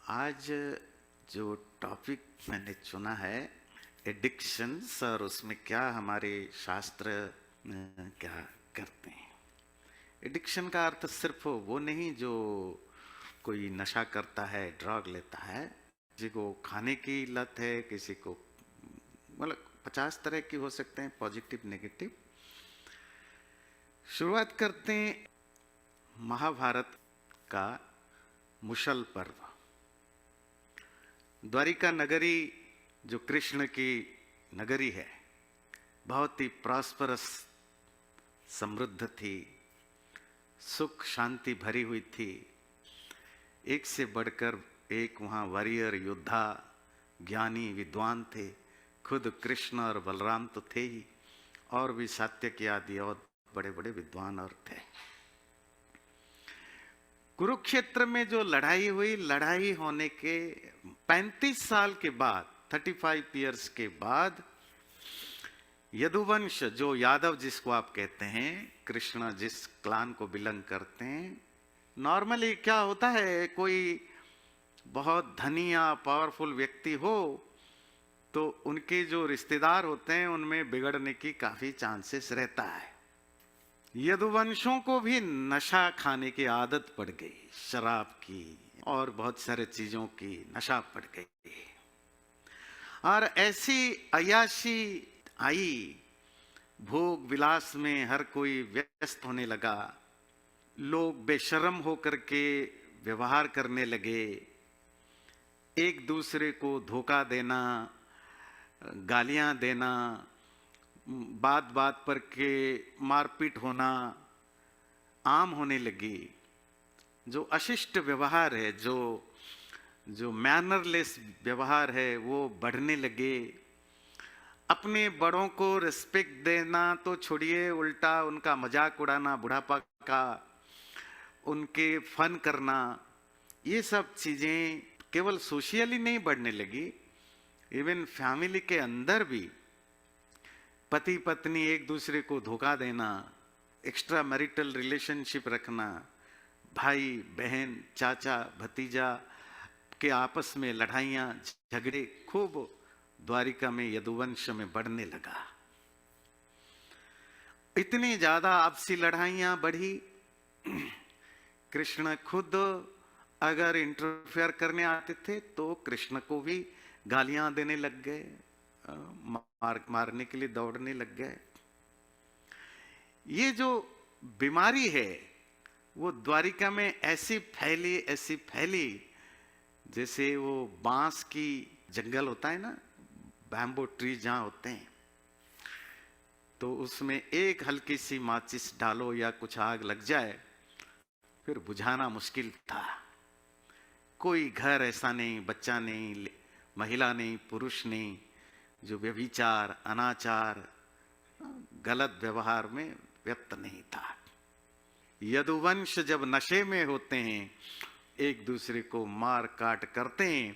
आज जो टॉपिक मैंने चुना है एडिक्शंस, और उसमें क्या हमारे शास्त्र क्या करते हैं। एडिक्शन का अर्थ सिर्फ वो नहीं जो कोई नशा करता है, ड्रग लेता है। किसी को खाने की लत है, किसी को मतलब 50 तरह की हो सकते हैं, पॉजिटिव नेगेटिव। शुरुआत करते हैं महाभारत का मुशल पर्व। द्वारिका नगरी जो कृष्ण की नगरी है, बहुत ही प्रॉस्परस, समृद्ध थी, सुख शांति भरी हुई थी। एक से बढ़कर एक वहां वॉरियर, योद्धा, ज्ञानी, विद्वान थे। खुद कृष्ण और बलराम तो थे ही, और भी सात्यकी आदि और बड़े बड़े विद्वान और थे। कुरुक्षेत्र में जो लड़ाई हुई, लड़ाई होने के 35 साल के बाद, 35 इयर्स के बाद, यदुवंश जो यादव जिसको आप कहते हैं, कृष्ण जिस क्लान को बिलोंग करते हैं, नॉर्मली क्या होता है, कोई बहुत धनी या पावरफुल व्यक्ति हो तो उनके जो रिश्तेदार होते हैं उनमें बिगड़ने की काफी चांसेस रहता है। यदुवंशों को भी नशा खाने की आदत पड़ गई, शराब की और बहुत सारे चीजों की नशा पड़ गई, और ऐसी अय्याशी आई, भोग विलास में हर कोई व्यस्त होने लगा। लोग बेशर्म होकर के व्यवहार करने लगे, एक दूसरे को धोखा देना, गालियां देना, बात बात पर के मारपीट होना आम होने लगी। जो अशिष्ट व्यवहार है, जो मैनरलेस व्यवहार है, वो बढ़ने लगे। अपने बड़ों को रिस्पेक्ट देना तो छोड़िए, उल्टा उनका मजाक उड़ाना, बुढ़ापा का उनके फन करना, ये सब चीजें केवल सोशली नहीं बढ़ने लगी, इवन फैमिली के अंदर भी पति पत्नी एक दूसरे को धोखा देना, एक्स्ट्रा मैरिटल रिलेशनशिप रखना, भाई बहन, चाचा भतीजा के आपस में लड़ाइयां झगड़े खूब द्वारिका में, यदुवंश में बढ़ने लगा। इतनी ज्यादा आपसी लड़ाइयां बढ़ी, कृष्ण खुद अगर इंटरफेयर करने आते थे तो कृष्ण को भी गालियां देने लग गए, मारने के लिए दौड़ने लग गए। ये जो बीमारी है वो द्वारिका में ऐसी फैली जैसे वो बांस की जंगल होता है ना, बैम्बो ट्री जहां होते हैं, तो उसमें एक हल्की सी माचिस डालो या कुछ आग लग जाए, फिर बुझाना मुश्किल था। कोई घर ऐसा नहीं, बच्चा नहीं, महिला नहीं, पुरुष नहीं, जो व्यभिचार, अनाचार, गलत व्यवहार में व्यक्त नहीं था। यदुवंश जब नशे में होते हैं, एक दूसरे को मार काट करते हैं,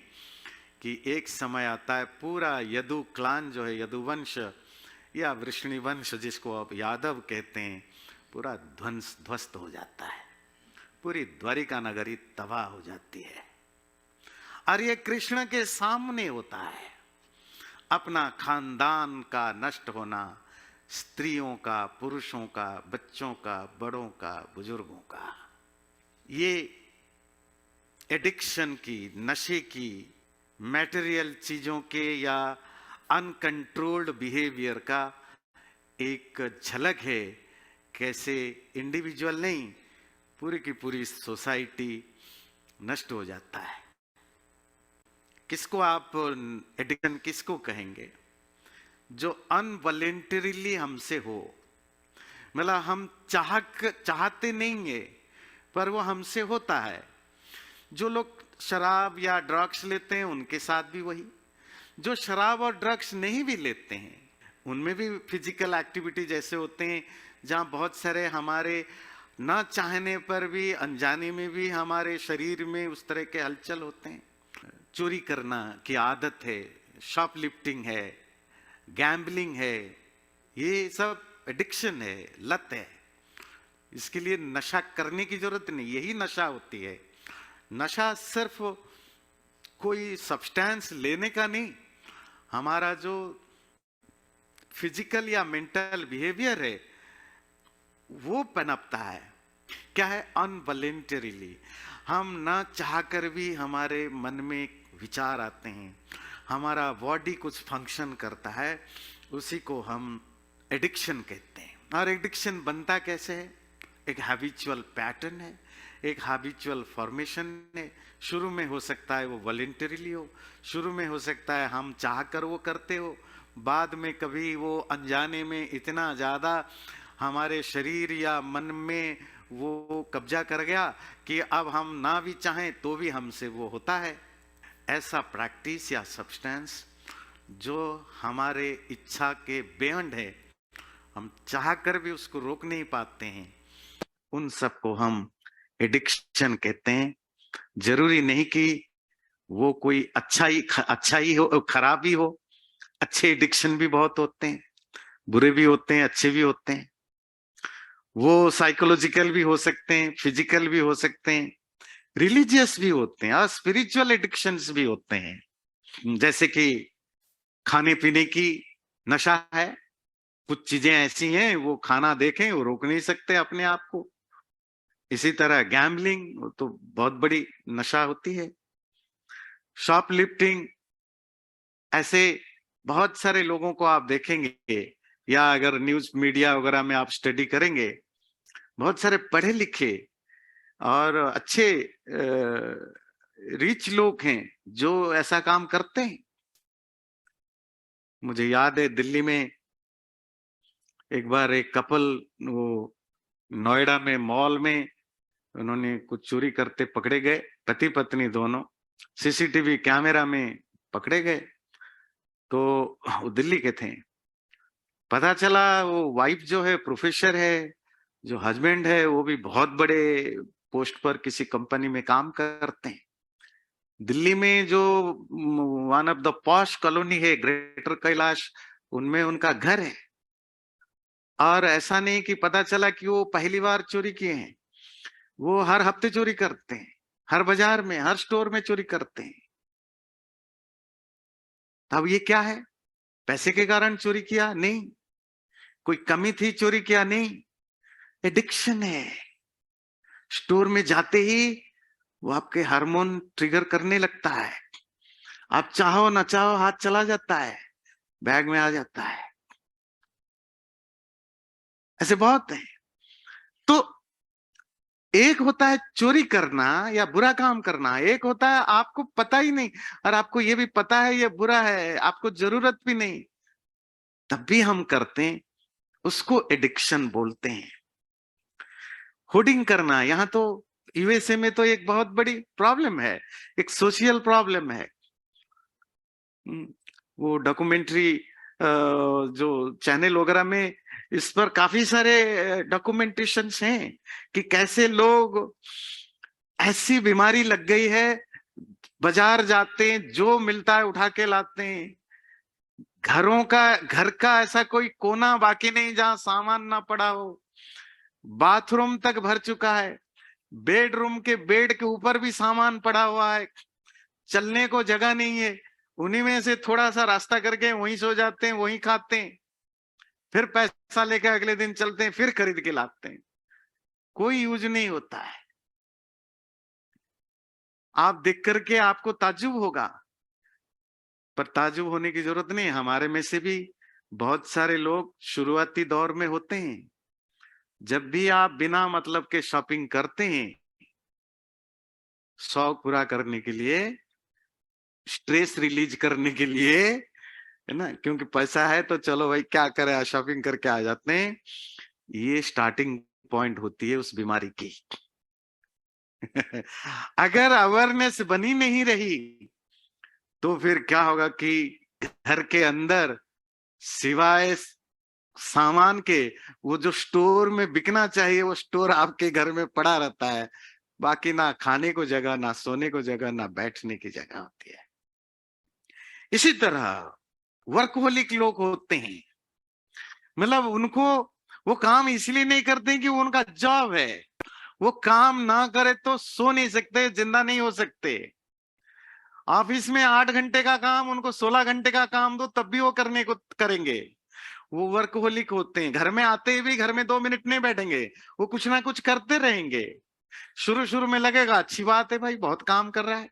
कि एक समय आता है पूरा यदु क्लान जो है, यदुवंश या वृष्णिवंश जिसको आप यादव कहते हैं, पूरा ध्वस्त हो जाता है। पूरी द्वारिका नगरी तबाह हो जाती है, और ये कृष्ण के सामने होता है। अपना खानदान का नष्ट होना, स्त्रियों का, पुरुषों का, बच्चों का, बड़ों का, बुजुर्गों का, ये एडिक्शन की, नशे की, मटेरियल चीजों के या अनकंट्रोल्ड बिहेवियर का एक झलक है। कैसे इंडिविजुअल नहीं, पूरी की पूरी सोसाइटी नष्ट हो जाता है। किसको आप एडिक्शन किसको कहेंगे? जो अनवॉलेंटरीली हमसे हो, मतलब हम चाहते नहीं है पर वो हमसे होता है। जो लोग शराब या ड्रग्स लेते हैं उनके साथ भी वही, जो शराब और ड्रग्स नहीं भी लेते हैं उनमें भी फिजिकल एक्टिविटी जैसे होते हैं, जहां बहुत सारे हमारे ना चाहने पर भी, अनजाने में भी हमारे शरीर में उस तरह के हलचल होते हैं। चोरी करना की आदत है, शॉपलिफ्टिंग है, गैम्बलिंग है, ये सब एडिक्शन है, लत है। इसके लिए नशा करने की जरूरत नहीं, यही नशा होती है। नशा सिर्फ कोई सब्सटेंस लेने का नहीं, हमारा जो फिजिकल या मेंटल बिहेवियर है वो पनपता है। क्या है? अनवॉलेंटरीली, हम ना चाहकर भी हमारे मन में विचार आते हैं, हमारा बॉडी कुछ फंक्शन करता है, उसी को हम एडिक्शन कहते हैं। और एडिक्शन बनता कैसे है? एक हैबिचुअल पैटर्न है, एक हैबिचुअल फॉर्मेशन है। शुरू में हो सकता है वो वॉलेंटरीली हो, शुरू में हो सकता है हम चाहकर वो करते हो, बाद में कभी वो अनजाने में इतना ज्यादा हमारे शरीर या मन में वो कब्जा कर गया कि अब हम ना भी चाहें तो भी हमसे वो होता है। ऐसा प्रैक्टिस या सब्सटेंस जो हमारे इच्छा के बियॉन्ड है, हम चाहकर भी उसको रोक नहीं पाते हैं, उन सबको हम एडिक्शन कहते हैं। जरूरी नहीं कि वो कोई अच्छा ही हो, खराब ही हो। अच्छे एडिक्शन भी बहुत होते हैं, बुरे भी होते हैं, अच्छे भी होते हैं। वो साइकोलॉजिकल भी हो सकते हैं, फिजिकल भी हो सकते हैं, रिलीजियस भी होते हैं, और स्पिरिचुअल एडिक्शंस भी होते हैं। जैसे कि खाने पीने की नशा है, कुछ चीजें ऐसी हैं वो खाना देखें वो रोक नहीं सकते अपने आप को। इसी तरह गैम्बलिंग तो बहुत बड़ी नशा होती है, शॉपलिफ्टिंग, ऐसे बहुत सारे लोगों को आप देखेंगे, या अगर न्यूज मीडिया वगैरह में आप स्टडी करेंगे, बहुत सारे पढ़े लिखे और अच्छे रिच लोग हैं जो ऐसा काम करते हैं। मुझे याद है दिल्ली में एक बार एक कपल, वो नोएडा में मॉल में उन्होंने कुछ चोरी करते पकड़े गए, पति पत्नी दोनों, सीसीटीवी कैमरा में पकड़े गए। तो वो दिल्ली के थे। पता चला वो वाइफ जो है प्रोफेसर है, जो हस्बैंड है वो भी बहुत बड़े पोस्ट पर किसी कंपनी में काम करते हैं। दिल्ली में जो one of the posh colony है ग्रेटर कैलाश, उनमें उनका घर है। और ऐसा नहीं कि पता चला कि वो पहली बार चोरी किए हैं, वो हर हफ्ते चोरी करते हैं, हर बाजार में, हर स्टोर में चोरी करते हैं। तब ये क्या है? पैसे के कारण चोरी किया? नहीं। कोई कमी थी चोरी किया? नहीं। एडिक्शन है। स्टोर में जाते ही वो आपके हार्मोन ट्रिगर करने लगता है, आप चाहो ना चाहो हाथ चला जाता है, बैग में आ जाता है। ऐसे बहुत है। तो एक होता है चोरी करना या बुरा काम करना, एक होता है आपको पता ही नहीं और आपको ये भी पता है ये बुरा है, आपको जरूरत भी नहीं, तब भी हम करते हैं, उसको एडिक्शन बोलते हैं। होर्डिंग करना, यहाँ तो यूएसए में तो एक बहुत बड़ी प्रॉब्लम है, एक सोशल प्रॉब्लम है। वो डॉक्यूमेंट्री जो चैनल वगैरह में इस पर काफी सारे डॉक्यूमेंटेशंस हैं कि कैसे लोग, ऐसी बीमारी लग गई है, बाजार जाते हैं जो मिलता है उठा के लाते हैं, घर का ऐसा कोई कोना बाकी नहीं जहां सामान ना पड़ा हो, बाथरूम तक भर चुका है, बेडरूम के बेड के ऊपर भी सामान पड़ा हुआ है, चलने को जगह नहीं है, उन्हीं में से थोड़ा सा रास्ता करके वहीं सो जाते हैं, वहीं खाते हैं, फिर पैसा लेकर अगले दिन चलते हैं, फिर खरीद के लाते हैं, कोई यूज नहीं होता है। आप देख करके आपको ताज्जुब होगा, पर ताज्जुब होने की जरूरत नहीं। हमारे में से भी बहुत सारे लोग शुरुआती दौर में होते हैं। जब भी आप बिना मतलब के शॉपिंग करते हैं, शौक पूरा करने के लिए, स्ट्रेस रिलीज करने के लिए, है ना, क्योंकि पैसा है तो चलो भाई क्या करें, शॉपिंग करके आ जाते हैं, ये स्टार्टिंग पॉइंट होती है उस बीमारी की। अगर अवेयरनेस बनी नहीं रही तो फिर क्या होगा कि घर के अंदर सिवाय सामान के वो जो स्टोर में बिकना चाहिए वो स्टोर आपके घर में पड़ा रहता है, बाकी ना खाने को जगह, ना सोने को जगह, ना बैठने की जगह होती है। इसी तरह वर्कहोलिक लोग होते हैं, मतलब उनको वो काम इसलिए नहीं करते कि वो उनका जॉब है, वो काम ना करे तो सो नहीं सकते, जिंदा नहीं हो सकते। ऑफिस में 8 घंटे का काम, उनको 16 घंटे का काम दो तब भी वो करने को करेंगे। वो वर्कहोलिक होते हैं, घर में आते ही भी घर में 2 मिनट नहीं बैठेंगे, वो कुछ ना कुछ करते रहेंगे। शुरू शुरू में लगेगा अच्छी बात है भाई, बहुत काम कर रहा है,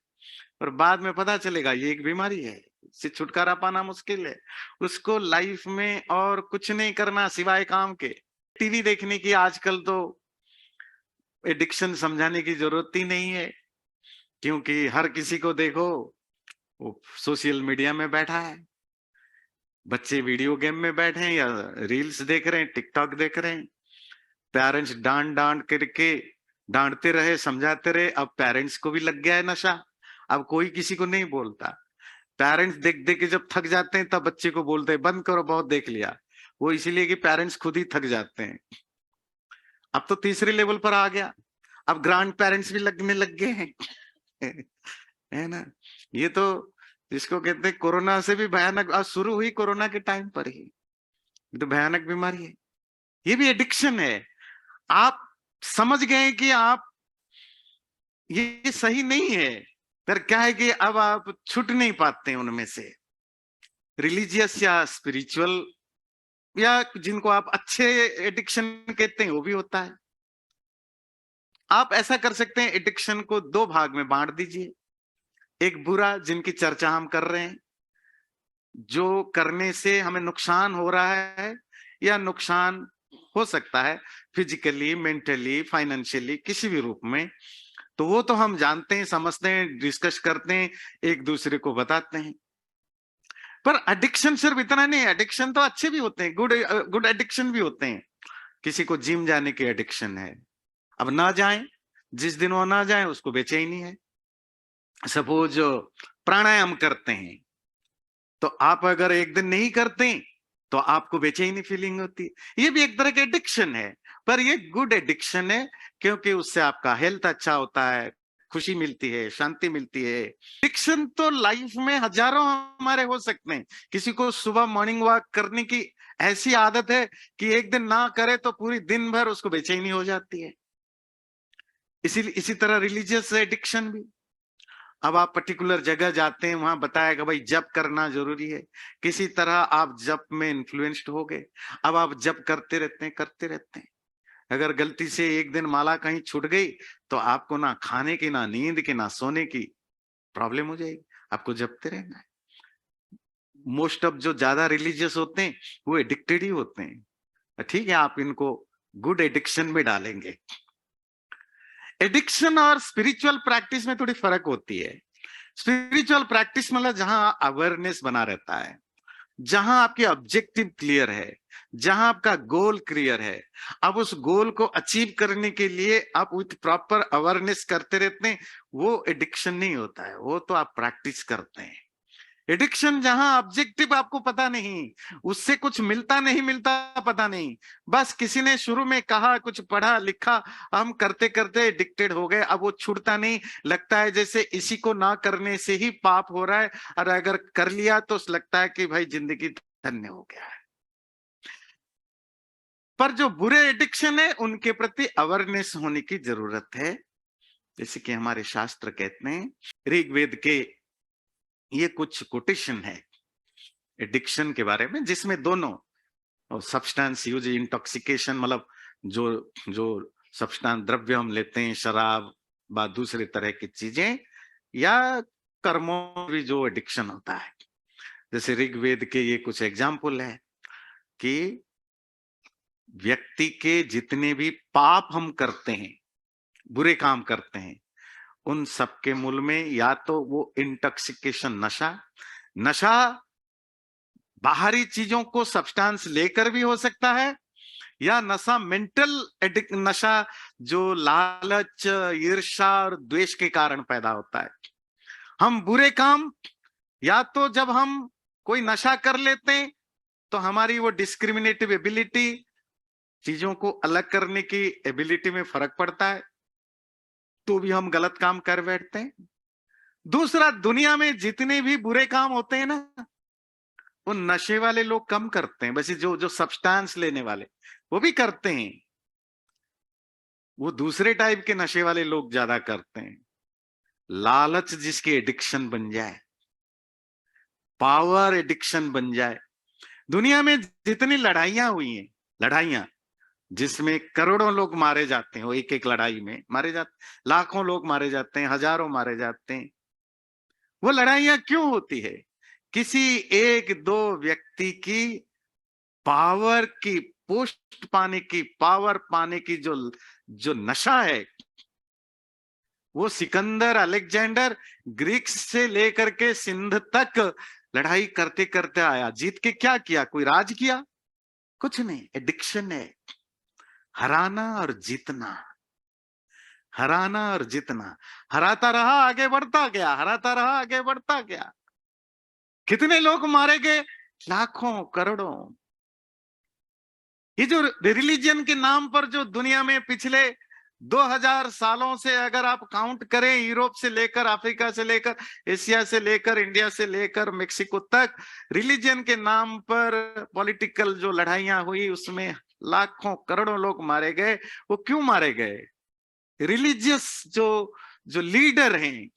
और बाद में पता चलेगा ये एक बीमारी है, इससे छुटकारा पाना मुश्किल है। उसको लाइफ में और कुछ नहीं करना सिवाय काम के। टीवी देखने की आजकल तो एडिक्शन समझाने की जरूरत ही नहीं है, क्योंकि हर किसी को देखो वो सोशल मीडिया में बैठा है, बच्चे वीडियो गेम में बैठे हैं या रील्स देख रहे हैं, टिकटॉक देख रहे हैं। पेरेंट्स डांट डांट करके डांटते रहे, समझाते रहे, अब पेरेंट्स को भी लग गया है नशा। अब कोई किसी को नहीं बोलता। पेरेंट्स देख देख के जब थक जाते हैं तब बच्चे को बोलते हैं बंद करो, बहुत देख लिया। वो इसीलिए कि पेरेंट्स खुद ही थक जाते हैं। अब तो तीसरे लेवल पर आ गया, अब ग्रैंड पेरेंट्स भी लगने लग गए हैं। है ना? ये तो जिसको कहते हैं कोरोना से भी भयानक, आज शुरू हुई कोरोना के टाइम पर ही। तो भयानक बीमारी है, ये भी एडिक्शन है। आप समझ गए कि आप ये सही नहीं है, पर क्या है कि अब आप छूट नहीं पाते उनमें से। रिलीजियस या स्पिरिचुअल या जिनको आप अच्छे एडिक्शन कहते हैं वो भी होता है। आप ऐसा कर सकते हैं, एडिक्शन को 2 भाग में बांट दीजिए। एक बुरा, जिनकी चर्चा हम कर रहे हैं, जो करने से हमें नुकसान हो रहा है या नुकसान हो सकता है फिजिकली, मेंटली, फाइनेंशियली, किसी भी रूप में, तो वो तो हम जानते हैं, समझते हैं, डिस्कस करते हैं, एक दूसरे को बताते हैं। पर एडिक्शन सिर्फ इतना नहीं, एडिक्शन तो अच्छे भी होते हैं, गुड गुड एडिक्शन भी होते हैं। किसी को जिम जाने की एडिक्शन है, अब ना जाए, जिस दिन वो ना जाए उसको बेचैनी है। सपोज प्राणायाम करते हैं, तो आप अगर एक दिन नहीं करते तो आपको बेचैनी फीलिंग होती है। ये भी एक तरह का एडिक्शन है, पर ये गुड एडिक्शन है, क्योंकि उससे आपका हेल्थ अच्छा होता है, खुशी मिलती है, शांति मिलती है। एडिक्शन तो लाइफ में हजारों हमारे हो सकते हैं। किसी को सुबह मॉर्निंग वॉक करने की ऐसी आदत है कि एक दिन ना करे तो पूरी दिन भर उसको बेचैनी हो जाती है। इसी तरह रिलीजियस एडिक्शन भी। अब आप पर्टिकुलर जगह जाते हैं, वहां बताया कि भाई जप करना जरूरी है, किसी तरह आप जप में इन्फ्लुएंस्ड हो गए, अब आप जप करते रहते हैं, करते रहते हैं। अगर गलती से एक दिन माला कहीं छूट गई तो आपको ना खाने की, ना नींद की, ना सोने की प्रॉब्लम हो जाएगी, आपको जपते रहना है। मोस्ट ऑफ जो ज्यादा रिलीजियस होते हैं वो एडिक्टेड ही होते हैं। ठीक है, आप इनको गुड एडिक्शन में डालेंगे। एडिक्शन और स्पिरिचुअल प्रैक्टिस में थोड़ी फर्क होती है। स्पिरिचुअल प्रैक्टिस मतलब जहां अवेयरनेस बना रहता है, जहां आपकी ऑब्जेक्टिव क्लियर है, जहां आपका गोल क्लियर है, अब उस गोल को अचीव करने के लिए आप विथ प्रॉपर अवेयरनेस करते रहते हैं, वो एडिक्शन नहीं होता है, वो तो आप प्रैक्टिस करते हैं। एडिक्शन जहां ऑब्जेक्टिव आपको पता नहीं, उससे कुछ मिलता नहीं मिलता पता नहीं, बस किसी ने शुरू में कहा, कुछ पढ़ा लिखा, हम करते करते एडिक्टेड हो गए, अब वो छूटता नहीं, लगता है जैसे इसी को ना करने से ही पाप हो रहा है, और अगर कर लिया तो लगता है कि भाई जिंदगी धन्य हो गया है। पर जो बुरे एडिक्शन है उनके प्रति अवेयरनेस होने की जरूरत है। जैसे कि हमारे शास्त्र कहते हैं, ऋग्वेद के ये कुछ कोटेशन है एडिक्शन के बारे में, जिसमें दोनों सब्सटेंस यूज, इंटॉक्सिकेशन मतलब जो जो सब्सटेंस द्रव्य हम लेते हैं, शराब व दूसरे तरह की चीजें, या कर्मों भी जो एडिक्शन होता है। जैसे ऋग्वेद के ये कुछ एग्जाम्पल है कि व्यक्ति के जितने भी पाप हम करते हैं, बुरे काम करते हैं, उन सबके मूल में या तो वो इंटॉक्सिकेशन, नशा, नशा बाहरी चीजों को सब्सटेंस लेकर भी हो सकता है, या नशा मेंटल नशा, जो लालच, ईर्ष्या और द्वेष के कारण पैदा होता है। हम बुरे काम, या तो जब हम कोई नशा कर लेते हैं तो हमारी वो डिस्क्रिमिनेटिव एबिलिटी, चीजों को अलग करने की एबिलिटी में फर्क पड़ता है, तो भी हम गलत काम कर बैठते हैं। दूसरा, दुनिया में जितने भी बुरे काम होते हैं ना, वो नशे वाले लोग कम करते हैं, वैसे जो जो सब्सटेंस लेने वाले वो भी करते हैं, वो दूसरे टाइप के नशे वाले लोग ज्यादा करते हैं। लालच जिसकी एडिक्शन बन जाए, पावर एडिक्शन बन जाए। दुनिया में जितनी लड़ाइयां हुई हैं, लड़ाइयां जिसमें करोड़ों लोग मारे जाते हैं, वो एक एक लड़ाई में मारे जाते, लाखों लोग मारे जाते हैं, हजारों मारे जाते हैं, वो लड़ाइयां क्यों होती है? किसी एक दो व्यक्ति की पावर की, पोस्ट पाने की, पावर पाने की जो जो नशा है, वो सिकंदर, अलेक्जेंडर, ग्रीक से लेकर के सिंध तक लड़ाई करते करते आया। जीत के क्या किया? कोई राज किया? कुछ नहीं। एडिक्शन है, हराना और जीतना, हराना और जीतना। हराता रहा, आगे बढ़ता गया, हराता रहा, आगे बढ़ता गया। कितने लोग मारे गए? लाखों, करोड़ों। ये जो रिलीजन के नाम पर जो दुनिया में पिछले 2000 सालों से अगर आप काउंट करें, यूरोप से लेकर, अफ्रीका से लेकर, एशिया से लेकर, इंडिया से लेकर मेक्सिको तक, रिलीजन के नाम पर पॉलिटिकल जो लड़ाइयां हुई, उसमें लाखों करोड़ों लोग मारे गए। वो क्यों मारे गए? रिलीजियस जो जो लीडर हैं,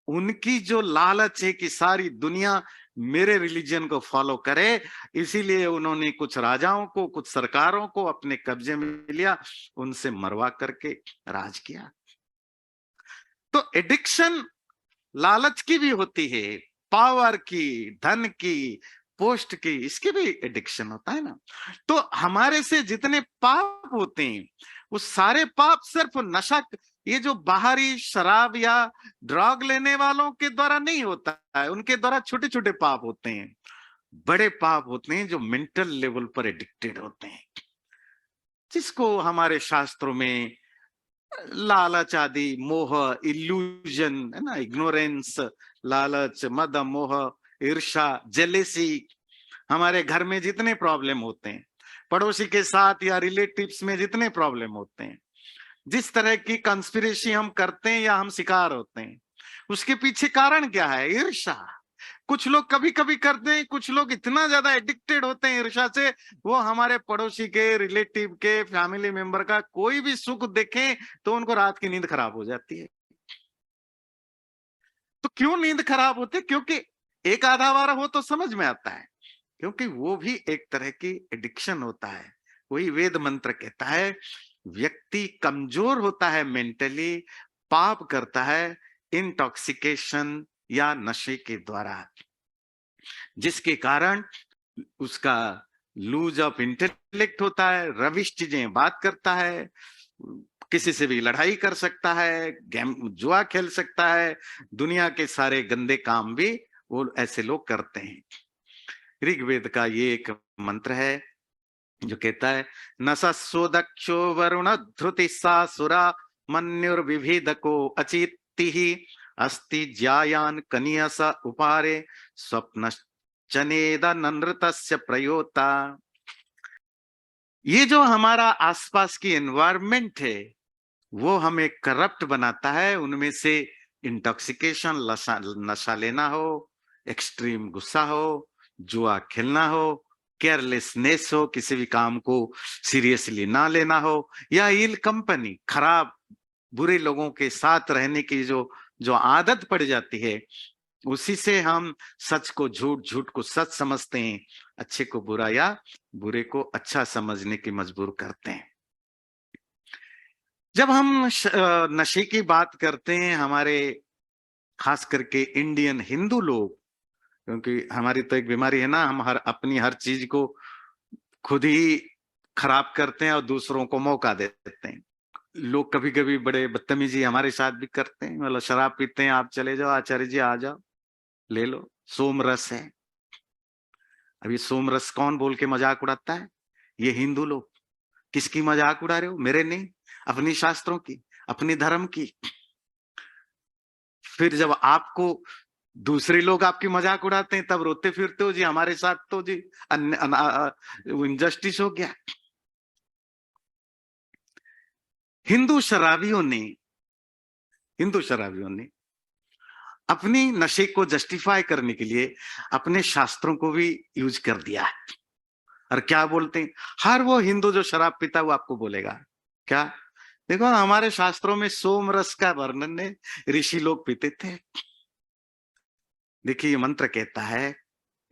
उनकी जो लालच है कि सारी दुनिया मेरे रिलीजन को फॉलो करे, इसीलिए उन्होंने कुछ राजाओं को, कुछ सरकारों को अपने कब्जे में लिया, उनसे मरवा करके राज किया। तो एडिक्शन लालच की भी होती है, पावर की, धन की, पोस्ट की, इसकी भी एडिक्शन होता है ना। तो हमारे से जितने पाप होते हैं, वो सारे पाप सिर्फ नशा, ये जो बाहरी शराब या ड्रग लेने वालों के द्वारा नहीं होता है, उनके द्वारा छोटे छोटे पाप होते हैं। बड़े पाप होते हैं जो मेंटल लेवल पर एडिक्टेड होते हैं, जिसको हमारे शास्त्रों में लालच आदि, मोह, इल्यूजन है ना, इग्नोरेंस, लालच, मद, मोह, ईर्ष्या, जेलेसी। हमारे घर में जितने प्रॉब्लम होते हैं, पड़ोसी के साथ या रिलेटिव्स में जितने प्रॉब्लम होते हैं, जिस तरह की कंस्पिरेसी हम करते हैं या हम शिकार होते हैं, उसके पीछे कारण क्या है? ईर्ष्या। कुछ लोग कभी कभी करते हैं, कुछ लोग इतना ज्यादा एडिक्टेड होते हैं ईर्ष्या से, वो हमारे पड़ोसी के, रिलेटिव के, फैमिली मेंबर का कोई भी सुख देखें तो उनको रात की नींद खराब हो जाती है। तो क्यों नींद खराब होती है? क्योंकि एक आधा बार हो तो समझ में आता है, क्योंकि वो भी एक तरह की एडिक्शन होता है। वही वेद मंत्र कहता है, व्यक्ति कमजोर होता है मेंटली, पाप करता है इंटॉक्सिकेशन या नशे के द्वारा, जिसके कारण उसका लूज ऑफ इंटेलेक्ट होता है, रविश चीजें बात करता है, किसी से भी लड़ाई कर सकता है, गेम जुआ खेल सकता है, दुनिया के सारे गंदे काम भी वो ऐसे लोग करते हैं। ऋग्वेद का ये एक मंत्र है जो कहता है, नसस्सो दक्षो वरुण ध्रुति सा सुरा मन्युर्विभेदको अचित्ति अस्ति ज्यायान कनियस उपारे स्वप्न चनेद ननृतस्य प्रयोता। ये जो हमारा आसपास की एनवायरमेंट है, वो हमें करप्ट बनाता है। उनमें से इंटॉक्सिकेशन, नशा लेना हो, एक्सट्रीम गुस्सा हो, जुआ खेलना हो, केयरलेसनेस हो, किसी भी काम को सीरियसली ना लेना हो, या इल कंपनी, खराब बुरे लोगों के साथ रहने की जो जो आदत पड़ जाती है, उसी से हम सच को झूठ, झूठ को सच समझते हैं, अच्छे को बुरा या बुरे को अच्छा समझने की मजबूर करते हैं। जब हम नशे की बात करते हैं, हमारे खास करके इंडियन हिंदू लोग, क्योंकि हमारी तो एक बीमारी है ना, हम अपनी हर चीज को खुद ही खराब करते हैं और दूसरों को मौका देते हैं। लोग कभी कभी बड़े बदतमीजी हमारे साथ भी करते हैं, मतलब शराब पीते हैं, आप चले जाओ आचार्य जी, आ जाओ, ले लो, सोम रस है। अभी सोम रस कौन बोल के मजाक उड़ाता है? ये हिंदू लोग। किसकी मजाक उड़ा रहे हो? मेरे नहीं, अपनी शास्त्रों की, अपनी धर्म की। फिर जब आपको दूसरे लोग आपकी मजाक उड़ाते हैं, तब रोते फिरते हो जी, हमारे साथ तो जी इनजस्टिस हो गया। हिंदू शराबियों ने हिंदू शराबियों ने अपनी नशे को जस्टिफाई करने के लिए अपने शास्त्रों को भी यूज कर दिया है। और क्या बोलते हैं? हर वो हिंदू जो शराब पीता है वो आपको बोलेगा क्या? देखो हमारे शास्त्रों में सोम रस का वर्णन है, ऋषि लोग पीते थे। देखिए ये मंत्र कहता है,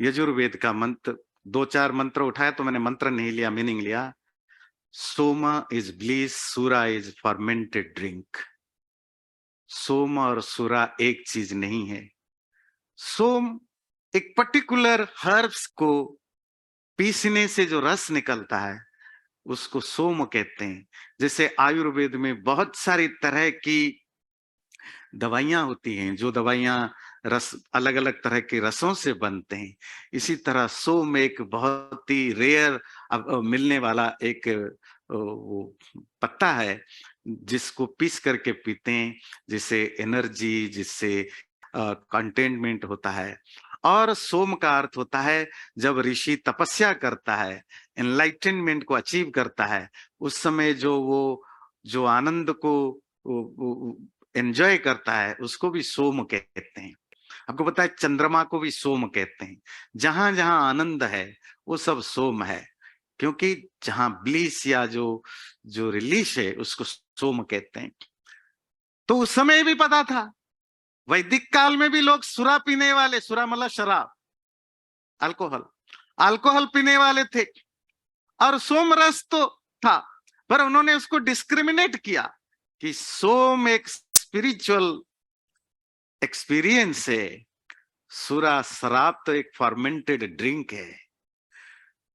यजुर्वेद का मंत्र, दो चार मंत्र उठाया तो मैंने मंत्र नहीं लिया, मीनिंग लिया। सोमा इज ब्लीस, सुरा इज फर्मेंटेड ड्रिंक। सोम और सुरा एक चीज नहीं है। सोम एक पर्टिकुलर हर्ब्स को पीसने से जो रस निकलता है उसको सोम कहते हैं। जैसे आयुर्वेद में बहुत सारी तरह की दवाइयां होती हैं, जो दवाइयां रस अलग अलग तरह के रसों से बनते हैं, इसी तरह सोम एक बहुत ही रेयर मिलने वाला एक वो पत्ता है जिसको पीस करके पीते हैं, जिससे एनर्जी, जिससे कंटेनमेंट होता है। और सोम का अर्थ होता है जब ऋषि तपस्या करता है, एनलाइटनमेंट को अचीव करता है, उस समय जो वो जो आनंद को एंजॉय करता है उसको भी सोम कहते हैं। आपको पता है चंद्रमा को भी सोम कहते हैं। जहां जहां आनंद है वो सब सोम है, क्योंकि जहां ब्लिस या जो जो रिलीज है उसको सोम कहते हैं। तो उस समय भी पता था, वैदिक काल में भी लोग सुरा पीने वाले, सुरा मतलब शराब, अल्कोहल, अल्कोहल पीने वाले थे, और सोम रस तो था, पर उन्होंने उसको डिस्क्रिमिनेट किया कि सोम एक स्पिरिचुअल एक्सपीरियंस है, सुरा शराब तो एक फर्मेंटेड ड्रिंक है।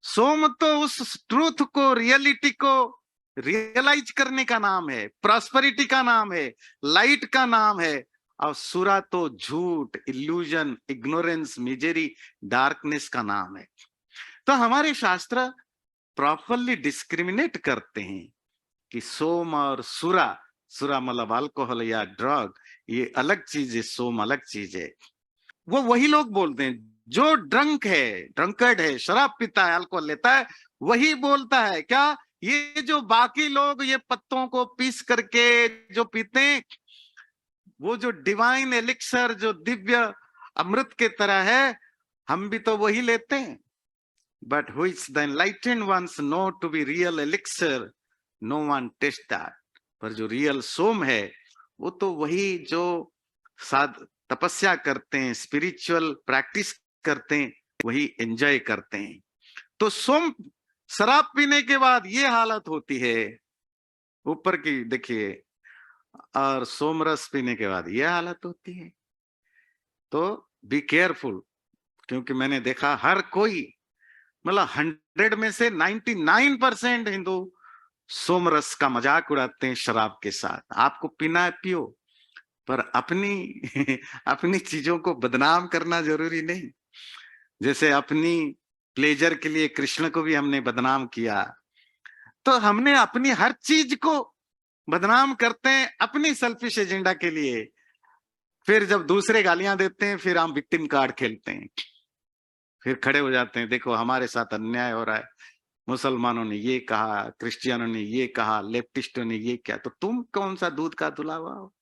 सोम तो उस ट्रूथ को, रियलिटी को रियलाइज करने का नाम है, प्रॉस्पेरिटी का नाम है, लाइट का नाम है। और सुरा तो झूठ, इल्यूजन, इग्नोरेंस, मिजरी, डार्कनेस का नाम है। तो हमारे शास्त्र प्रॉपरली डिस्क्रिमिनेट करते हैं कि सोम और सुरा, सुरा मतलब अल्कोहल या ड्रग, ये अलग चीज है, सोम अलग चीज है। वो वही लोग बोलते हैं जो ड्रंक है, ड्रंकर्ड है, शराब पीता है, अल्कोहल लेता है, वही बोलता है क्या ये जो बाकी लोग ये पत्तों को पीस करके जो पीते हैं, वो जो डिवाइन एलिक्सर, जो दिव्य अमृत के तरह है, हम भी तो वही लेते हैं। But which the enlightened ones know to be real elixir, no one taste that. पर जो रियल सोम है वो तो वही जो साध तपस्या करते हैं, स्पिरिचुअल प्रैक्टिस करते हैं, वही एंजॉय करते हैं। तो सोम, शराब पीने के बाद ये हालत होती है ऊपर की देखिए, और सोमरस पीने के बाद ये हालत होती है। तो बी केयरफुल, क्योंकि मैंने देखा हर कोई, मतलब 100 में से 99% हिंदू सोमरस का मजाक उड़ाते हैं शराब के साथ। आपको पीना है पियो, पर अपनी अपनी चीजों को बदनाम करना जरूरी नहीं। जैसे अपनी प्लेजर के लिए कृष्ण को भी हमने बदनाम किया, तो हमने अपनी हर चीज को बदनाम करते हैं अपनी सेल्फिश एजेंडा के लिए। फिर जब दूसरे गालियां देते हैं फिर हम विक्टिम कार्ड खेलते हैं, फिर खड़े हो जाते हैं, देखो हमारे साथ अन्याय हो रहा है, मुसलमानों ने ये कहा, क्रिश्चियनों ने ये कहा, लेफ्टिस्टों ने ये किया, तो तुम कौन सा दूध का धुलावा हो?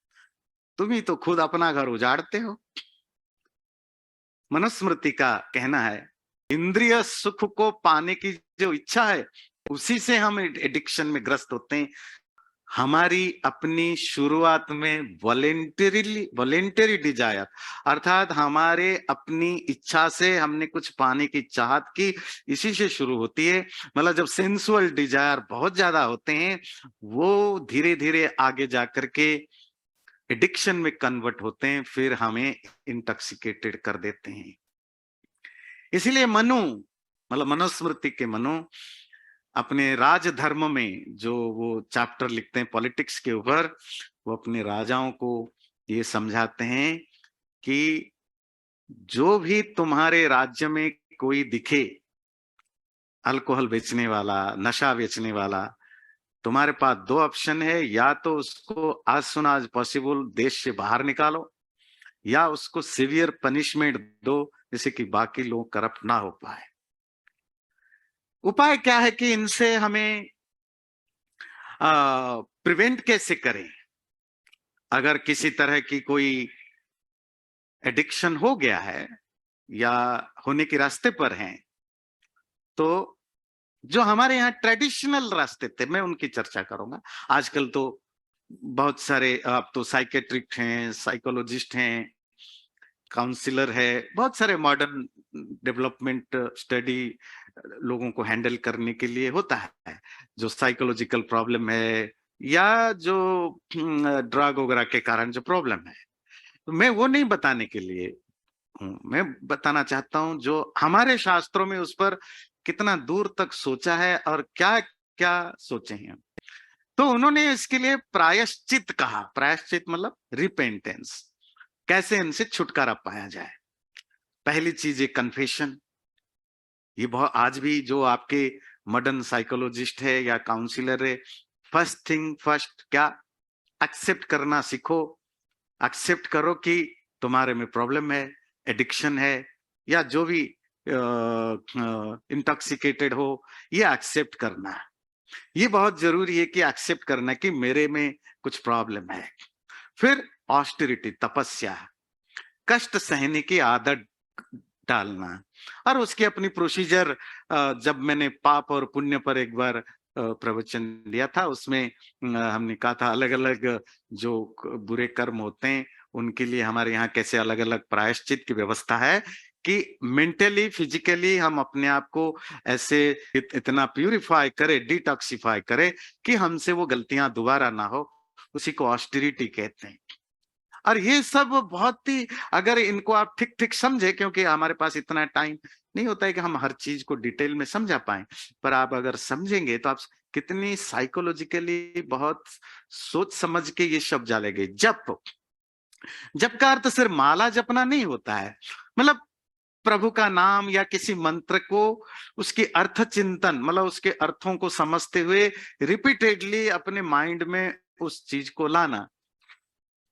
तुम ही तो खुद अपना घर उजाड़ते हो। मनुस्मृति का कहना है इंद्रिय सुख को पाने की जो इच्छा है उसी से हम एडिक्शन में ग्रस्त होते हैं। हमारी अपनी शुरुआत में वॉलेंटरी डिजायर, अर्थात हमारे अपनी इच्छा से हमने कुछ पाने की चाहत की, इसी से शुरू होती है। मतलब जब सेंसुअल डिजायर बहुत ज्यादा होते हैं वो धीरे धीरे आगे जाकर के एडिक्शन में कन्वर्ट होते हैं, फिर हमें इंटॉक्सिकेटेड कर देते हैं। इसीलिए मनु, मतलब मनुस्मृति के मनु अपने राजधर्म में जो वो चैप्टर लिखते हैं पॉलिटिक्स के ऊपर, वो अपने राजाओं को ये समझाते हैं कि जो भी तुम्हारे राज्य में कोई दिखे अल्कोहल बेचने वाला, नशा बेचने वाला, तुम्हारे पास दो ऑप्शन है, या तो उसको आज सुन आज पॉसिबल देश से बाहर निकालो, या उसको सिवियर पनिशमेंट दो जिससे कि बाकी लोग करप्ट ना हो पाए। उपाय क्या है कि इनसे हमें प्रिवेंट कैसे करें? अगर किसी तरह की कोई एडिक्शन हो गया है या होने के रास्ते पर हैं, तो जो हमारे यहाँ ट्रेडिशनल रास्ते थे मैं उनकी चर्चा करूंगा। आजकल तो बहुत सारे अब तो साइकेट्रिक हैं, साइकोलॉजिस्ट हैं, काउंसलर है, बहुत सारे मॉडर्न डेवलपमेंट स्टडी लोगों को हैंडल करने के लिए होता है, जो साइकोलॉजिकल प्रॉब्लम है या जो ड्रग वगैरह के कारण जो प्रॉब्लम है। तो मैं वो नहीं बताने के लिए हूँ, मैं बताना चाहता हूँ जो हमारे शास्त्रों में उस पर कितना दूर तक सोचा है और क्या क्या सोचे हैं। तो उन्होंने इसके लिए प्रायश्चित कहा। प्रायश्चित मतलब रिपेंटेंस, कैसे इनसे छुटकारा पाया जाए। पहली चीज है कन्फेशन। ये बहुत आज भी जो आपके मॉडर्न साइकोलॉजिस्ट है या काउंसलर है, फर्स्ट थिंग फर्स्ट क्या, एक्सेप्ट करना सीखो। एक्सेप्ट करो कि तुम्हारे में प्रॉब्लम है, एडिक्शन है, या जो भी इंटॉक्सिकेटेड हो, ये एक्सेप्ट करना है। ये बहुत जरूरी है कि एक्सेप्ट करना कि मेरे में कुछ प्रॉब्लम है। फिर ऑस्टेरिटी, तपस्या, कष्ट सहने की आदत डालना। और उसकी अपनी प्रोसीजर, जब मैंने पाप और पुण्य पर एक बार प्रवचन दिया था, उसमें हमने कहा था अलग अलग जो बुरे कर्म होते हैं उनके लिए हमारे यहाँ कैसे अलग अलग प्रायश्चित की व्यवस्था है कि मेंटली फिजिकली हम अपने आप को ऐसे इतना प्यूरिफाई करें, डिटॉक्सिफाई करें कि हमसे वो गलतियां दोबारा ना हो। उसी को ऑस्टेरिटी कहते हैं। और ये सब बहुत ही, अगर इनको आप ठीक ठीक समझे, क्योंकि हमारे पास इतना टाइम नहीं होता है कि हम हर चीज को डिटेल में समझा पाए, पर आप अगर समझेंगे तो आप कितनी साइकोलॉजिकली बहुत सोच समझ के ये शब्द डालेंगे। जप, जप का अर्थ सिर्फ माला जपना नहीं होता है, मतलब प्रभु का नाम या किसी मंत्र को, उसके अर्थ चिंतन, मतलब उसके अर्थों को समझते हुए रिपीटेडली अपने माइंड में उस चीज को लाना।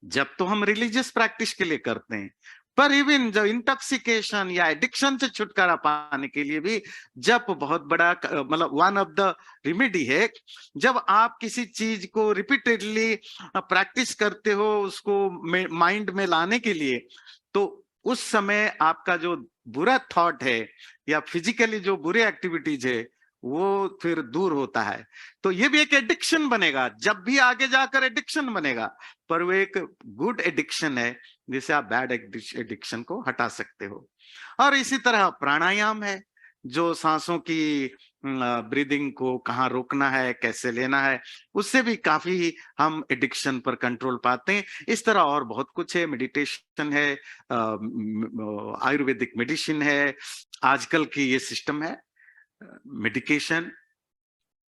जब तो हम रिलीजियस प्रैक्टिस के लिए करते हैं, पर इवन जो इंटॉक्सिकेशन या एडिक्शन से छुटकारा पाने के लिए भी जप बहुत बड़ा, मतलब वन ऑफ द रिमेडी है। जब आप किसी चीज को रिपीटेडली प्रैक्टिस करते हो उसको माइंड में लाने के लिए, तो उस समय आपका जो बुरा थॉट है या फिजिकली जो बुरे एक्टिविटीज है वो फिर दूर होता है। तो ये भी एक एडिक्शन बनेगा, जब भी आगे जाकर एडिक्शन बनेगा, पर वो एक गुड एडिक्शन है जिसे आप बैड एडिक्शन को हटा सकते हो। और इसी तरह प्राणायाम है, जो सांसों की ब्रीदिंग को कहाँ रोकना है, कैसे लेना है, उससे भी काफी हम एडिक्शन पर कंट्रोल पाते हैं। इस तरह और बहुत कुछ है, मेडिटेशन है, आयुर्वेदिक मेडिसिन है, आजकल की ये सिस्टम है मेडिकेशन।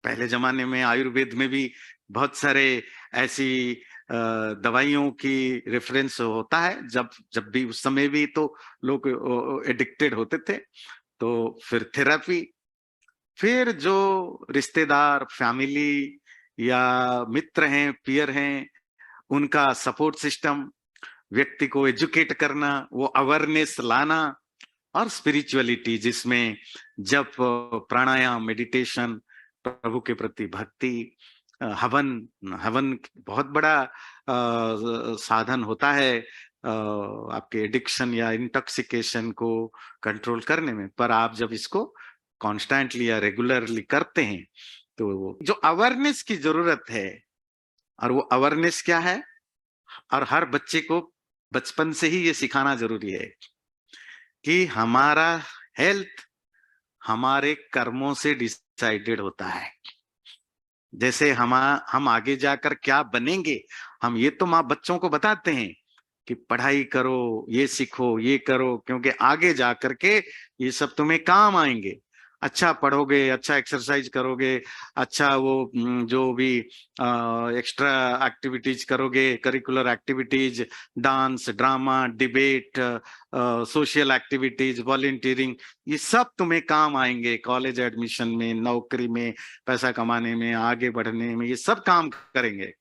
पहले जमाने में आयुर्वेद में भी बहुत सारे ऐसी दवाइयों की रेफरेंस होता है, जब जब भी उस समय भी तो लोग एडिक्टेड होते थे, तो फिर थेरेपी, फिर जो रिश्तेदार, फैमिली या मित्र हैं, पीयर हैं, उनका सपोर्ट सिस्टम, व्यक्ति को एजुकेट करना, वो अवेयरनेस लाना, और स्पिरिचुअलिटी जिसमें जप, प्राणायाम, मेडिटेशन, प्रभु के प्रति भक्ति, हवन। हवन बहुत बड़ा साधन होता है आपके एडिक्शन या इंटॉक्सिकेशन को कंट्रोल करने में। पर आप जब इसको कॉन्स्टेंटली या रेगुलरली करते हैं तो जो अवेयरनेस की जरूरत है, और वो अवेयरनेस क्या है, और हर बच्चे को बचपन से ही ये सिखाना जरूरी है कि हमारा हेल्थ हमारे कर्मों से डिसाइडेड होता है। जैसे हम आगे जाकर क्या बनेंगे, हम ये तो माँ बच्चों को बताते हैं कि पढ़ाई करो, ये सीखो, ये करो, क्योंकि आगे जाकर के ये सब तुम्हें काम आएंगे। अच्छा पढ़ोगे, अच्छा एक्सरसाइज करोगे, अच्छा वो जो भी एक्स्ट्रा एक्टिविटीज करोगे, curricular activities, dance, drama, debate, social activities, volunteering, ये सब तुम्हें काम आएंगे कॉलेज एडमिशन में, नौकरी में, पैसा कमाने में, आगे बढ़ने में, ये सब काम करेंगे।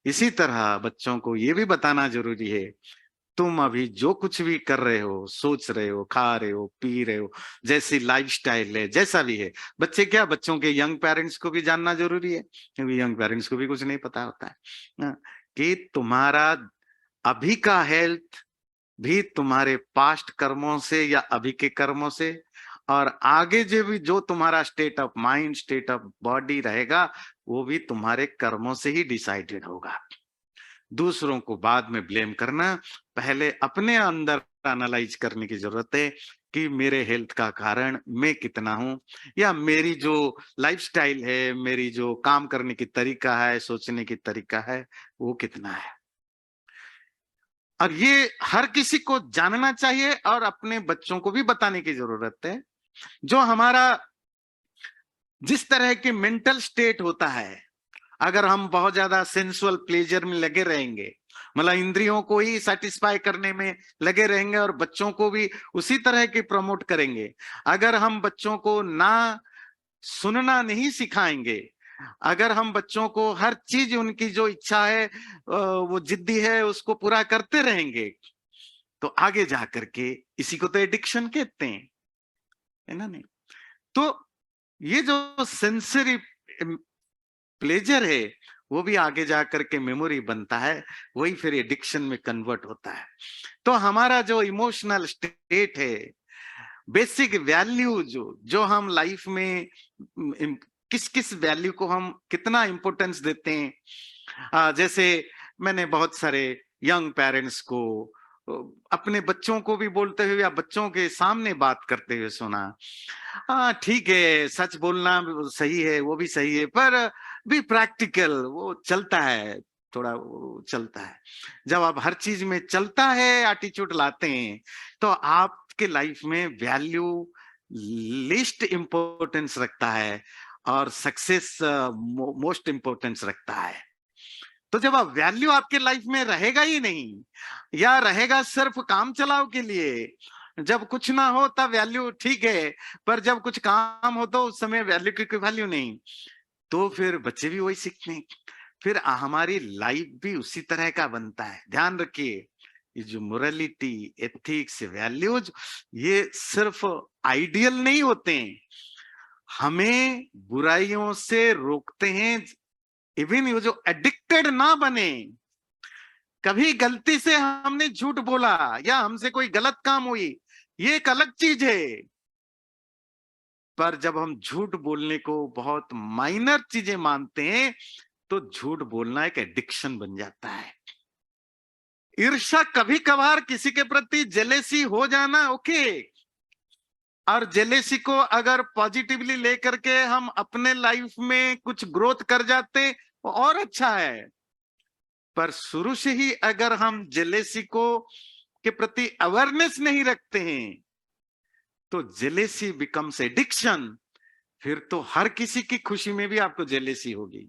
इसी तरह बच्चों को ये भी बताना जरूरी है, तुम अभी जो कुछ भी कर रहे हो, सोच रहे हो, खा रहे हो, पी रहे हो, जैसी लाइफस्टाइल है, जैसा भी है, बच्चे क्या, बच्चों के यंग पेरेंट्स को भी जानना जरूरी है, क्योंकि यंग पेरेंट्स को भी कुछ नहीं पता होता है कि तुम्हारा अभी का हेल्थ भी तुम्हारे पास्ट कर्मों से या अभी के कर्मों से, और आगे जो भी जो तुम्हारा state of mind, state of body रहेगा, वो भी तुम्हारे कर्मों से ही डिसाइडेड होगा। दूसरों को बाद में ब्लेम करना, पहले अपने अंदर एनालाइज करने की जरूरत है कि मेरे हेल्थ का कारण मैं कितना हूं, या मेरी जो लाइफस्टाइल है, मेरी जो काम करने की तरीका है, सोचने की तरीका है, वो कितना है। और ये हर किसी को जानना चाहिए और अपने बच्चों को भी बताने की जरूरत है। जो हमारा जिस तरह की मेंटल स्टेट होता है, अगर हम बहुत ज्यादा सेंसुअल प्लेजर में लगे रहेंगे, मतलब इंद्रियों को ही सेटिस्फाई करने में लगे रहेंगे और बच्चों को भी उसी तरह की प्रमोट करेंगे, अगर हम बच्चों को ना सुनना नहीं सिखाएंगे, अगर हम बच्चों को हर चीज उनकी जो इच्छा है, वो जिद्दी है, उसको पूरा करते रहेंगे, तो आगे जाकर के इसी को तो एडिक्शन कहते हैं, है ना? नहीं तो ये जो सेंसरी प्लेजर है, वो भी आगे जाकर के मेमोरी बनता है, वही फिर एडिक्शन में कन्वर्ट होता है। तो हमारा जो इमोशनल स्टेट है, बेसिक वैल्यू जो जो हम लाइफ में किस किस वैल्यू को हम कितना इंपॉर्टेंस देते हैं, जैसे मैंने बहुत सारे यंग पेरेंट्स को अपने बच्चों को भी बोलते हुए या बच्चों के सामने बात करते हुए सुना। हाँ ठीक है, सच बोलना सही है, वो भी सही है, पर भी प्रैक्टिकल वो चलता है, थोड़ा वो चलता है। जब आप हर चीज में चलता है एटीट्यूड लाते हैं, तो आपके लाइफ में वैल्यू लिस्ट इंपॉर्टेंस रखता है और सक्सेस मोस्ट इंपॉर्टेंस रखता है। तो जब आप वैल्यू आपके लाइफ में रहेगा ही नहीं, या रहेगा सिर्फ काम चलाओ के लिए, जब कुछ ना हो तब वैल्यू ठीक है, पर जब कुछ काम हो तो उस समय वैल्यू की कोई वैल्यू नहीं, तो फिर बच्चे भी वही सीखते हैं, फिर हमारी लाइफ भी उसी तरह का बनता है। ध्यान रखिए, ये जो मोरालिटी, एथिक्स, वैल्यूज, ये सिर्फ आइडियल नहीं होते हैं, हमें बुराइयों से रोकते हैं। इवन ये जो एडिक्टेड ना बने, कभी गलती से हमने झूठ बोला या हमसे कोई गलत काम हुई, ये एक अलग चीज है, पर जब हम झूठ बोलने को बहुत माइनर चीजें मानते हैं, तो झूठ बोलना एक एडिक्शन बन जाता है। ईर्ष्या, कभी कभार किसी के प्रति जेलेसी हो जाना ओके, और जेलेसी को अगर पॉजिटिवली लेकर के हम अपने लाइफ में कुछ ग्रोथ कर जाते और अच्छा है, पर शुरू से ही अगर हम जेलेसी को के प्रति अवेयरनेस नहीं रखते हैं, तो जेलेसी बिकम्स एडिक्शन। फिर तो हर किसी की खुशी में भी आपको जेलेसी होगी।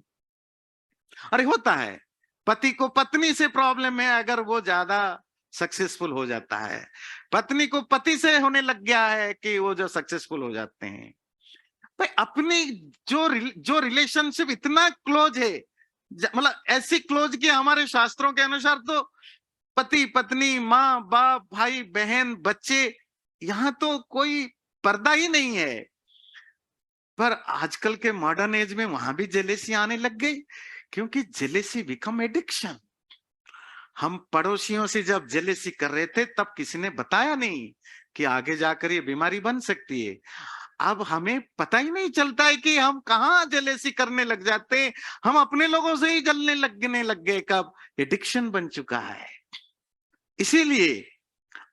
अरे होता है, पति को पत्नी से प्रॉब्लम है, अगर वो ज्यादा सक्सेसफुल हो जाता है, पत्नी को पति से होने लग गया है कि वो जो सक्सेसफुल हो जाते हैं, भाई अपनी जो रिलेशनशिप इतना क्लोज है, मतलब ऐसी क्लोज कि हमारे शास्त्रों के अनुसार तो पति पत्नी, माँ बाप, भाई बहन, बच्चे, यहाँ तो कोई पर्दा ही नहीं है, पर आजकल के मॉडर्न एज में वहां भी जेलेसी आने लग गई, क्योंकि जेलेसी बिकम एडिक्शन। हम पड़ोसियों से जब जेलेसी कर रहे थे, तब किसी ने बताया नहीं कि आगे जाकर ये बीमारी बन सकती है। अब हमें पता ही नहीं चलता है कि हम कहाँ जेलेसी करने लग जाते हैं, हम अपने लोगों से ही जलने लगने लग गए, कब एडिक्शन बन चुका है। इसीलिए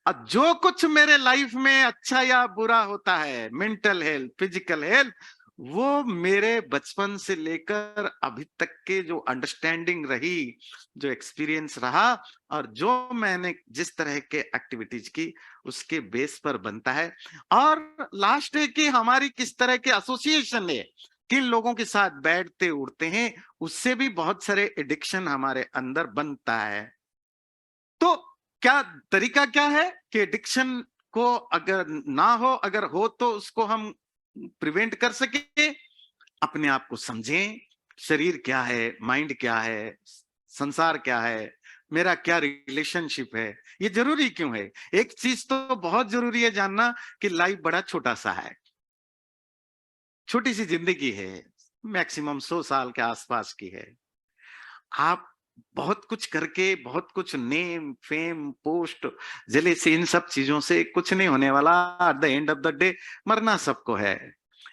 अब जो कुछ मेरे लाइफ में अच्छा या बुरा होता है, मेंटल हेल्थ, फिजिकल हेल्थ, वो मेरे बचपन से लेकर अभी तक के जो अंडरस्टैंडिंग रही, जो एक्सपीरियंस रहा, और जो मैंने जिस तरह के एक्टिविटीज की, उसके बेस पर बनता है। और लास्ट है कि हमारी किस तरह के एसोसिएशन है, किन लोगों के साथ बैठते उठते हैं, उससे भी बहुत सारे एडिक्शन हमारे अंदर बनता है। तो क्या तरीका क्या है कि एडिक्शन को अगर ना हो, अगर हो तो उसको हम प्रिवेंट कर सके? अपने आप को समझें, शरीर क्या है, माइंड क्या है, संसार क्या है, मेरा क्या रिलेशनशिप है, ये जरूरी क्यों है? एक चीज तो बहुत जरूरी है जानना कि लाइफ बड़ा छोटा सा है, छोटी सी जिंदगी है, मैक्सिमम 100 साल के आसपास की है। आप बहुत कुछ करके, बहुत कुछ नेम फेम पोस्ट जले से, इन सब चीजों से कुछ नहीं होने वाला। At the end of the day मरना सबको है,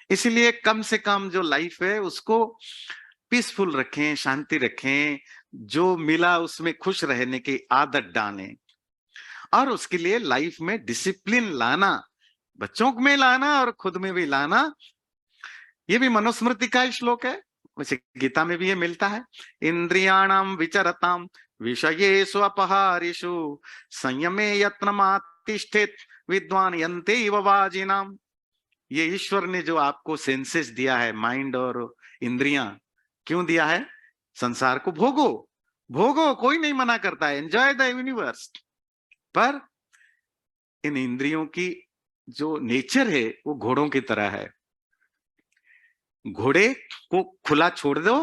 इसलिए कम से कम जो लाइफ है उसको पीसफुल रखें, शांति रखें, जो मिला उसमें खुश रहने की आदत डालें। और उसके लिए लाइफ में डिसिप्लिन लाना, बच्चों में लाना और खुद में भी लाना। ये भी मनुस्मृति का ही श्लोक है, वैसे गीता में भी ये मिलता है। इंद्रियाणाम विचरताम विषयेषु अपहारिषु संयमे यत्नमातिष्ठेत विद्वान यन्ते इव वाजिनाम। ये ईश्वर ने जो आपको सेंसेस दिया है, माइंड और इंद्रियां, क्यों दिया है? संसार को भोगो, भोगो, कोई नहीं मना करता है, एंजॉय द यूनिवर्स। पर इन इंद्रियों की जो नेचर है वो घोड़ों की तरह है। घोड़े को खुला छोड़ दो,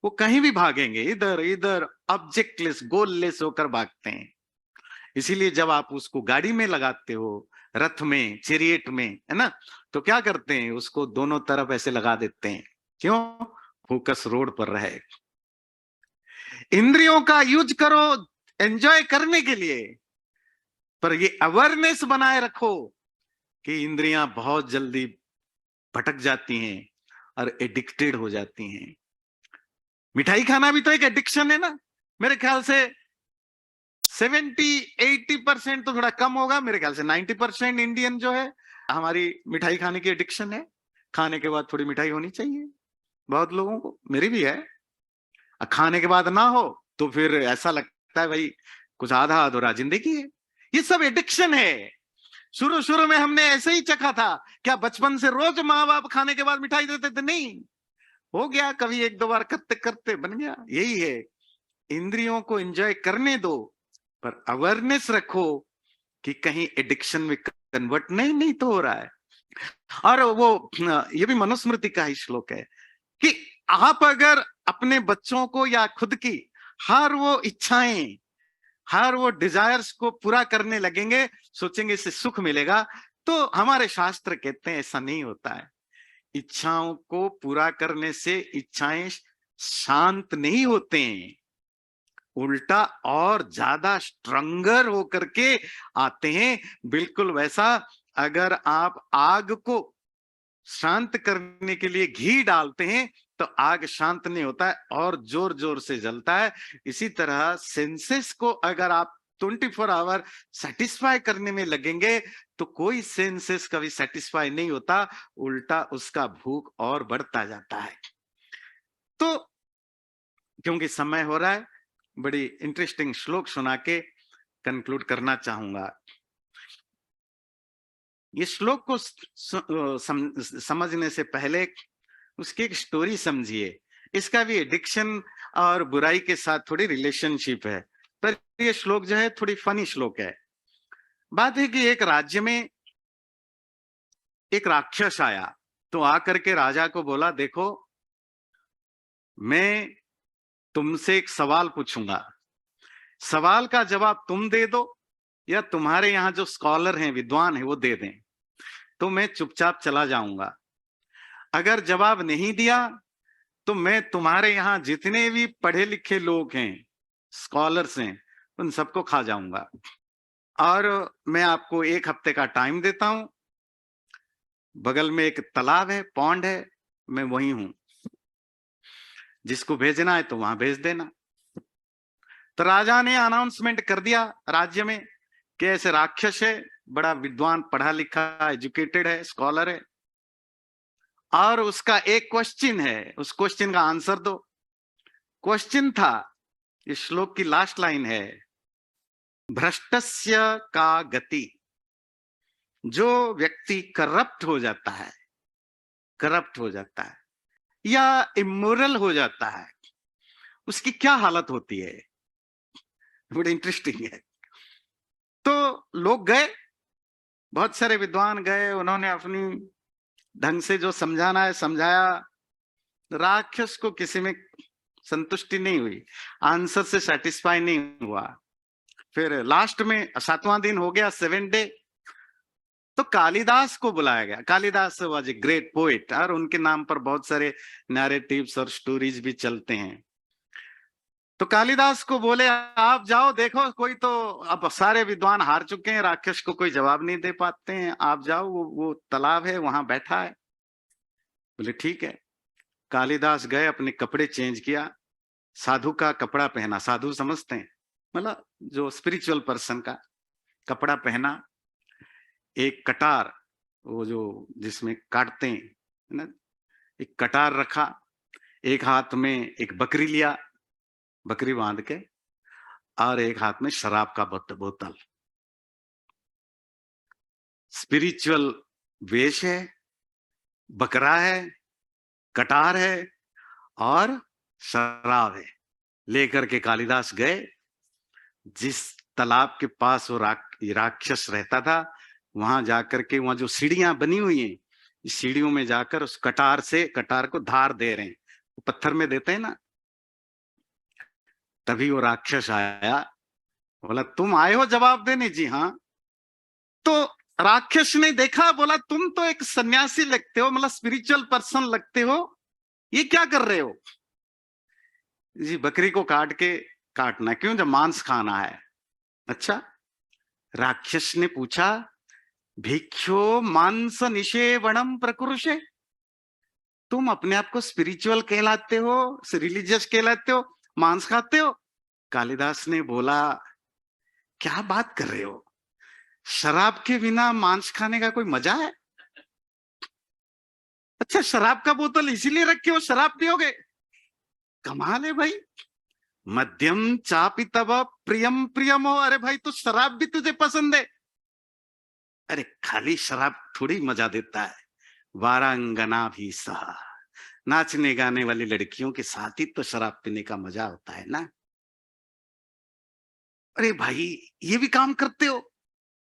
वो कहीं भी भागेंगे, इधर इधर, ऑब्जेक्टलेस, गोललेस होकर भागते हैं। इसीलिए जब आप उसको गाड़ी में लगाते हो, रथ में, चैरियट में, है ना, तो क्या करते हैं, उसको दोनों तरफ ऐसे लगा देते हैं। क्यों? फोकस रोड पर रहे। इंद्रियों का यूज करो एंजॉय करने के लिए, पर ये अवेयरनेस बनाए रखो कि इंद्रियां बहुत जल्दी भटक जाती हैं और एडिक्टेड हो जाती हैं। मिठाई खाना भी तो एक एडिक्शन है ना। मेरे ख्याल से 70-80% तो थोड़ा कम होगा, मेरे ख्याल से 90% इंडियन जो है हमारी मिठाई खाने की एडिक्शन है। खाने के बाद थोड़ी मिठाई होनी चाहिए, बहुत लोगों को, मेरी भी है। खाने के बाद ना हो तो फिर ऐसा लगता है भाई कुछ आधा अधूरा जिंदगी है। ये सब एडिक्शन है। शुरू शुरू में हमने ऐसे ही चखा था क्या? बचपन से रोज माँ बाप खाने के बाद मिठाई देते थे? नहीं, हो गया कभी एक दो बार करते करते बन गया। यही है, इंद्रियों को एंजॉय करने दो, पर अवेयरनेस रखो कि कहीं एडिक्शन में कन्वर्ट नहीं तो हो रहा है। और वो ये भी मनुस्मृति का ही श्लोक है कि आप अगर अपने बच्चों को या खुद की हर वो इच्छाएं, हर वो डिजायर्स को पूरा करने लगेंगे, सोचेंगे इससे सुख मिलेगा, तो हमारे शास्त्र कहते हैं ऐसा नहीं होता है। इच्छाओं को पूरा करने से इच्छाएं शांत नहीं होते हैं, उल्टा और ज्यादा स्ट्रंगर होकर के आते हैं। बिल्कुल वैसा, अगर आप आग को शांत करने के लिए घी डालते हैं तो आग शांत नहीं होता है और जोर जोर से जलता है। इसी तरह सेंसेस को अगर आप 24 आवर सेटिस्फाई करने में लगेंगे तो कोई सेंसेस कभी सेटिस्फाई नहीं होता, उल्टा उसका भूख और बढ़ता जाता है। तो क्योंककि समय हो रहा है, बड़ी इंटरेस्टिंग श्लोक सुना के कंक्लूड करना चाहूंगा। ये श्लोक को समझने से पहले उसकी एक स्टोरी समझिए। इसका भी एडिक्शन और बुराई के साथ थोड़ी रिलेशनशिप है, पर ये श्लोक जो है थोड़ी फनी श्लोक है। बात है कि एक राज्य में एक राक्षस आया, तो आकर के राजा को बोला, देखो मैं तुमसे एक सवाल पूछूंगा, सवाल का जवाब तुम दे दो या तुम्हारे यहां जो स्कॉलर हैं, विद्वान हैं, वो दे दें, तो मैं चुपचाप चला जाऊंगा। अगर जवाब नहीं दिया तो मैं तुम्हारे यहां जितने भी पढ़े लिखे लोग हैं, स्कॉलर्स हैं, उन सबको खा जाऊंगा। और मैं आपको 1 हफ्ते का टाइम देता हूं। बगल में एक तालाब है, पॉन्ड है, मैं वही हूं, जिसको भेजना है तो वहां भेज देना। तो राजा ने अनाउंसमेंट कर दिया राज्य में कि ऐसे राक्षस है, बड़ा विद्वान, पढ़ा लिखा, एजुकेटेड है, स्कॉलर है, और उसका एक क्वेश्चन है, उस क्वेश्चन का आंसर दो। क्वेश्चन था, इस श्लोक की लास्ट लाइन है, भ्रष्टस्य का गति। जो व्यक्ति करप्ट हो जाता है, करप्ट हो जाता है या इमोरल हो जाता है, उसकी क्या हालत होती है? बड़ी इंटरेस्टिंग है। तो लोग गए, बहुत सारे विद्वान गए, उन्होंने अपनी ढंग से जो समझाना है समझाया। राक्षस को किसी में संतुष्टि नहीं हुई, आंसर से सेटिस्फाई नहीं हुआ। फिर लास्ट में 7वां दिन हो गया, 7th डे, तो कालिदास को बुलाया गया। Kalidas was a great poet और उनके नाम पर बहुत सारे नैरेटिव्स और स्टोरीज भी चलते हैं। तो कालिदास को बोले, आप जाओ, देखो कोई तो, अब सारे विद्वान हार चुके हैं, राक्षस को कोई जवाब नहीं दे पाते हैं, आप जाओ, वो तालाब है वहां बैठा है। बोले ठीक है। कालिदास गए, अपने कपड़े चेंज किया, साधु का कपड़ा पहना, साधु समझते हैं मतलब जो स्पिरिचुअल पर्सन का कपड़ा पहना, एक कटार, वो जो जिसमें काटते हैं है ना, एक कटार रखा, एक हाथ में एक बकरी लिया, बकरी बांध के, और एक हाथ में शराब का बोतल। स्पिरिचुअल वेश है, बकरा है, कटार है और शराब है। लेकर के कालिदास गए, जिस तालाब के पास वो राक्षस रहता था, वहां जाकर के, वहां जो सीढ़ियां बनी हुई हैं, इस सीढ़ियों में जाकर उस कटार से, कटार को धार दे रहे हैं, पत्थर में देते हैं ना, तभी वो राक्षस आया, बोला तुम आए हो जवाब देने? जी हाँ। तो राक्षस ने देखा, बोला तुम तो एक सन्यासी लगते हो, मतलब स्पिरिचुअल पर्सन लगते हो, ये क्या कर रहे हो? जी बकरी को काट के, काटना क्यों जब मांस खाना है। अच्छा, राक्षस ने पूछा भिक्षो मांस निषेवणम प्रकुरुषे, तुम अपने आप को स्पिरिचुअल कहलाते हो, रिलीजियस कहलाते हो, मांस खाते हो? कालिदास ने बोला क्या बात कर रहे हो, शराब के बिना मांस खाने का कोई मजा है? अच्छा, शराब का बोतल इसीलिए रखे हो, शराब पियोगे? कमाल है भाई। मध्यम चापी तब प्रियम प्रियम हो, अरे भाई तो शराब भी तुझे पसंद है? अरे खाली शराब थोड़ी मजा देता है, वारांगना भी सहा, नाचने गाने वाली लड़कियों के साथ ही तो शराब पीने का मजा होता है ना। अरे भाई ये भी काम करते हो?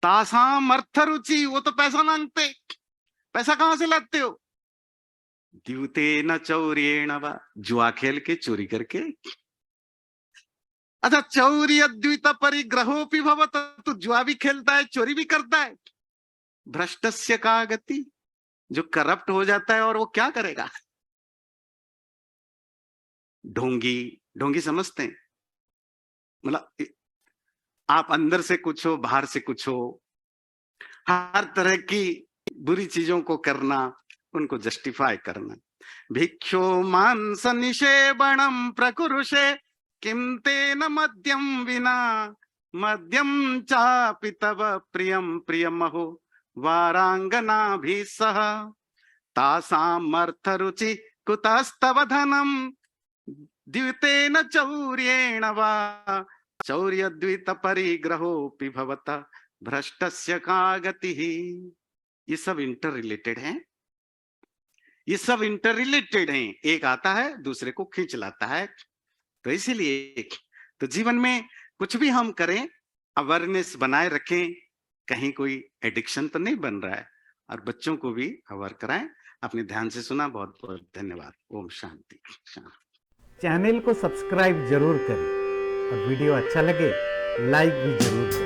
तासाम अर्थ रुचि, वो तो पैसा मांगते, पैसा कहां से लाते हो? द्यूते न चौर्येण वा, जुआ खेल के, चोरी करके। अच्छा, चौर्य द्वित परिग्रहोपि भवत, तो जुआ भी खेलता है, चोरी भी करता है। भ्रष्टस्य का गति, जो करप्ट हो जाता है, और वो क्या करेगा? ढोंगी, ढोंगी समझते हैं, मतलब आप अंदर से कुछ हो, बाहर से कुछ हो, हर तरह की बुरी चीजों को करना, उनको जस्टिफाई करना। भिक्षो मांस निषेवणम प्रकुरुषे, किम तेन मद्यम विना, मद्यम चापि तव प्रियम प्रियमहो, वारांगना भी सह, तासाम अर्थ रुचि कुतस्तव धनम, द्वितेन चौर्येण वा, चौर्य द्वित परिग्रहोपि भवता, भ्रष्टस्य का गतिः। ये सब इंटर रिलेटेड हैं, ये सब इंटर रिलेटेड हैं, एक आता है दूसरे को खींच लाता है। तो इसीलिए तो जीवन में कुछ भी हम करें, अवेयरनेस बनाए रखें, कहीं कोई एडिक्शन तो नहीं बन रहा है, और बच्चों को भी अवेयर कराएं। अपने ध्यान से सुना, बहुत बहुत धन्यवाद। ओम शांति। चैनल को सब्सक्राइब जरूर करें और वीडियो अच्छा लगे लाइक भी जरूर करें।